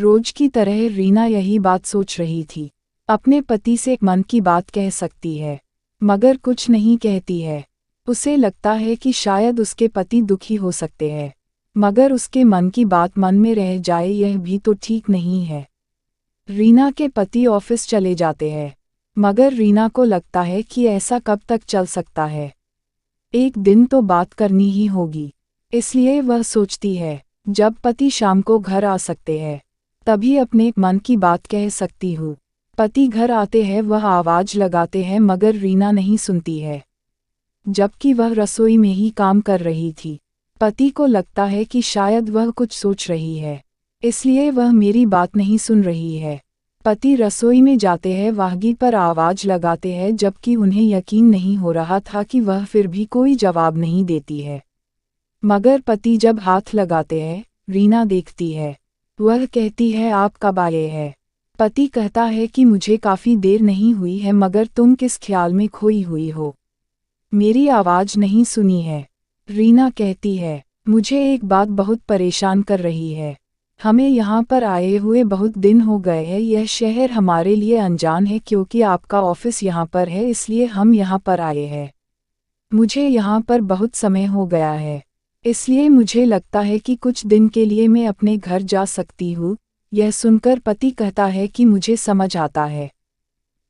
रोज की तरह रीना यही बात सोच रही थी। अपने पति से मन की बात कह सकती है, मगर कुछ नहीं कहती है। उसे लगता है कि शायद उसके पति दुखी हो सकते हैं, मगर उसके मन की बात मन में रह जाए यह भी तो ठीक नहीं है। रीना के पति ऑफिस चले जाते हैं, मगर रीना को लगता है कि ऐसा कब तक चल सकता है। एक दिन तो बात करनी ही होगी, इसलिए वह सोचती है जब पति शाम को घर आ सकते हैं तभी अपने मन की बात कह सकती हूँ। पति घर आते हैं, वह आवाज़ लगाते हैं मगर रीना नहीं सुनती है, जबकि वह रसोई में ही काम कर रही थी। पति को लगता है कि शायद वह कुछ सोच रही है, इसलिए वह मेरी बात नहीं सुन रही है। पति रसोई में जाते हैं, वाहगी पर आवाज़ लगाते हैं, जबकि उन्हें यकीन नहीं हो रहा था कि वह फिर भी कोई जवाब नहीं देती है। मगर पति जब हाथ लगाते हैं, रीना देखती है। वह कहती है, आप कब आए हैं? पति कहता है कि मुझे काफ़ी देर नहीं हुई है, मगर तुम किस ख्याल में खोई हुई हो? मेरी आवाज़ नहीं सुनी है। रीना कहती है, मुझे एक बात बहुत परेशान कर रही है। हमें यहाँ पर आए हुए बहुत दिन हो गए हैं, यह शहर हमारे लिए अनजान है क्योंकि आपका ऑफिस यहाँ पर है, इसलिए हम यहाँ पर आए हैं। मुझे यहाँ पर बहुत समय हो गया है, इसलिए मुझे लगता है कि कुछ दिन के लिए मैं अपने घर जा सकती हूँ। यह सुनकर पति कहता है कि मुझे समझ आता है,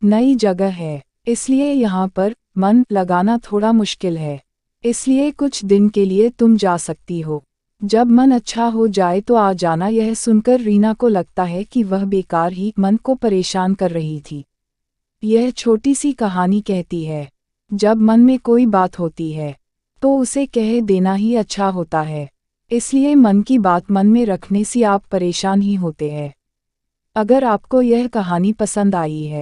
नई जगह है, इसलिए यहाँ पर मन लगाना थोड़ा मुश्किल है, इसलिए कुछ दिन के लिए तुम जा सकती हो। जब मन अच्छा हो जाए तो आ जाना। यह सुनकर रीना को लगता है कि वह बेकार ही मन को परेशान कर रही थी। यह छोटी सी कहानी कहती है, जब मन में कोई बात होती है तो उसे कह देना ही अच्छा होता है, इसलिए मन की बात मन में रखने से आप परेशान ही होते हैं। अगर आपको यह कहानी पसंद आई है